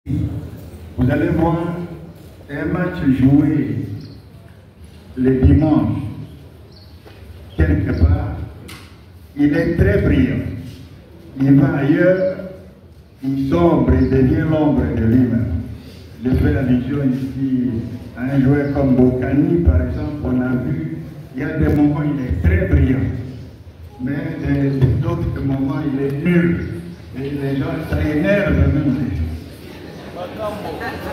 Vous allez voir un match joué le dimanche, quelque part, il est très brillant. Il va ailleurs, il sombre et devient l'ombre de lui-même. Je fais allusion ici à un joueur comme Bocani, par exemple, on a vu, il y a des moments où il est très brillant, mais d'autres moments il est nul. Et les gens, ça énerve même.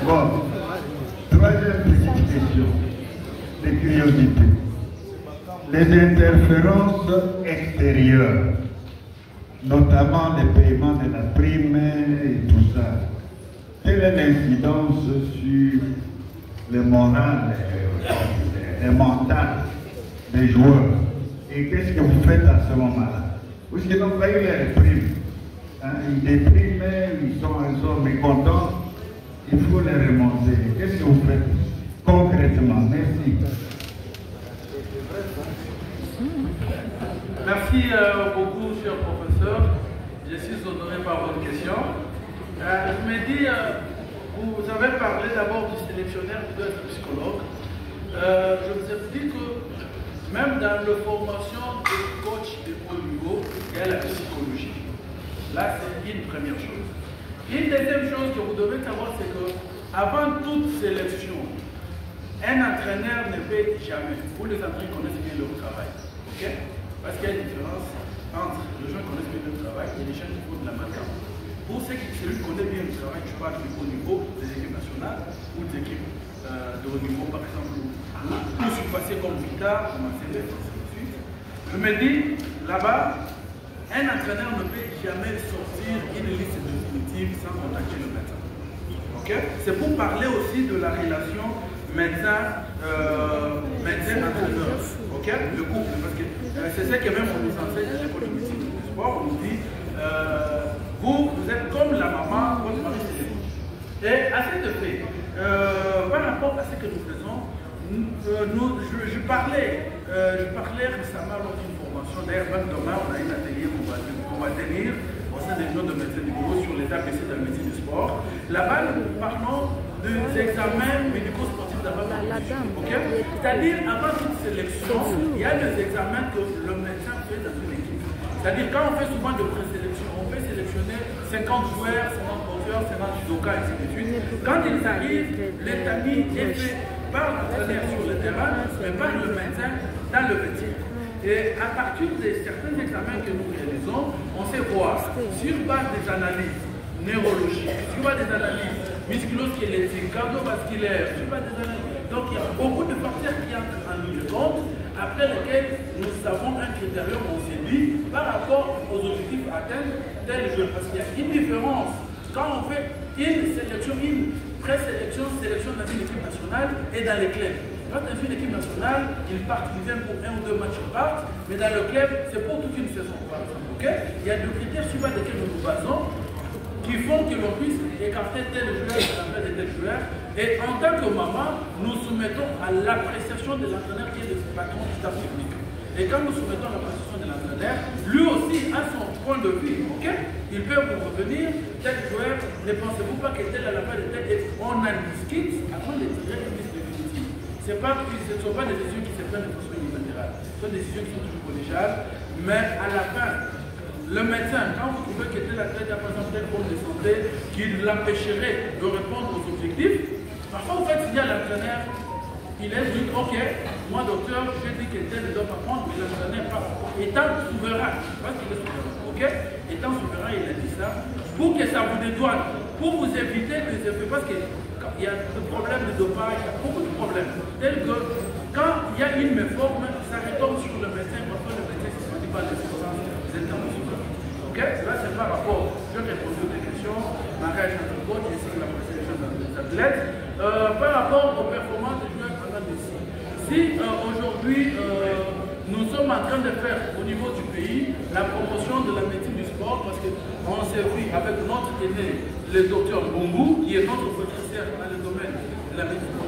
Bon, troisième petite question de curiosité. Les interférences extérieures, notamment les paiements de la prime et tout ça, quelle est l'incidence sur le moral, le mental des joueurs? Et qu'est-ce que vous faites à ce moment-là? Ou sinon, vous voyez les primes. Hein, ils dépriment, ils sont mécontents. Il faut les remonter. Qu'est-ce que vous faites concrètement? Merci. Merci beaucoup, cher professeur. Je suis honoré par votre question. Je me dis, vous avez parlé d'abord du sélectionneur qui doit être psychologue. Je vous ai dit que même dans la formation des coachs de haut niveau, il y a la psychologie. Là, c'est une première chose. Une deuxième chose que vous devez savoir, c'est que avant toute sélection, un entraîneur ne paie jamais. Vous, les entraîneurs, connaissent bien leur travail. Okay? Parce qu'il y a une différence entre les gens qui connaissent bien leur travail et les gens qui font de la main. Pour ceux qui connaissent bien le travail, je parle du haut niveau des équipes nationales ou des équipes de haut niveau, par exemple, où je suis passé comme Vita, comme ACD, ainsi de suite. Je me dis, là-bas, un entraîneur ne peut jamais sortir une liste définitive sans contacter le médecin. Okay? C'est pour parler aussi de la relation médecin-entraîneur. Okay? Le couple, parce que c'est ce que même on nous enseigne à l'école de médecine du sport. On nous dit, vous êtes comme la maman, votre mari c'est l'époux. Et à cet effet, par rapport à ce que nous faisons, je parlais récemment lors d'une formation, d'ailleurs même demain on a un atelier qu'on va tenir au sein des notes de médecine du bureau sur les ABC de la médecine du sport. Là-bas nous parlons des examens médico-sportifs d'avant. Okay? C'est-à-dire avant toute sélection, il y a des examens que le médecin fait dans une équipe. C'est-à-dire quand on fait souvent de présélection, on peut sélectionner 50 joueurs, 50 boxeurs, 50 judokas, ainsi de suite. Quand ils arrivent, l'établi est fait par l'entraîneur sur le terrain, mais par le médecin dans le métier. Et à partir de certains examens que nous réalisons, on sait voir sur base des analyses neurologiques, sur base des analyses musculo-squelettiques, cardiovasculaires, sur base des analyses. Donc il y a beaucoup de facteurs qui entrent en ligne de compte, après lesquels nous avons un critérium, on s'est dit, par rapport aux objectifs atteints tel jeu. Parce qu'il y a une différence. Quand on fait une sélection, une présélection, sélection dans une équipe nationale et dans les clubs. Quand dans une équipe nationale, ils partent, ils viennent pour 1 ou 2 matchs, ils partent, mais dans le club, c'est pour toute une saison. Okay? Il y a des critères sur lesquels nous nous basons qui font que l'on puisse écarter tel joueur de la place de tel joueur. Et en tant que maman, nous soumettons à l'appréciation de l'entraîneur qui est le patron du staff technique. Et quand nous soumettons à l'appréciation de l'entraîneur, lui aussi a son point de vue. Okay? Il peut vous revenir, tel joueur, ne pensez-vous pas que tel à la place de tel, et on en discute avant de tirer une liste définitive. Ce ne sont pas des décisions qui se prennent de façon unilatérale. Ce sont des décisions qui sont toujours collégiales, mais à la fin, le médecin, quand vous trouvez que tel athlète a par exemple tel problème de santé qui l'empêcherait de répondre aux objectifs, parfois vous faites signer à l'entraîneur, il est dit, ok, moi docteur, j'ai dit que tel ne doit pas prendre, mais l'entraîneur pas. Étant souverain, parce qu'il est souverain, ok? Étant souverain, il a dit ça, pour que ça vous dédouane, pour vous éviter des effets, parce qu'il y a des problèmes de dopage, il y a beaucoup de problèmes, tels que quand il y a une méforme, ça retombe sur le médecin, parfois le médecin ne se dit pas les substances internationales. Ok? Là, c'est par rapport, je réponds aux questions, mariage entre coach, et c'est la présélection des athlètes. Par rapport aux performances des joueurs pendant des signes. Si aujourd'hui, nous sommes en train de faire au niveau du pays la promotion de la médecine du sport, parce qu'on s'est vu avec notre aîné, le docteur Bongo, qui est notre professeur dans le domaine de la médecine,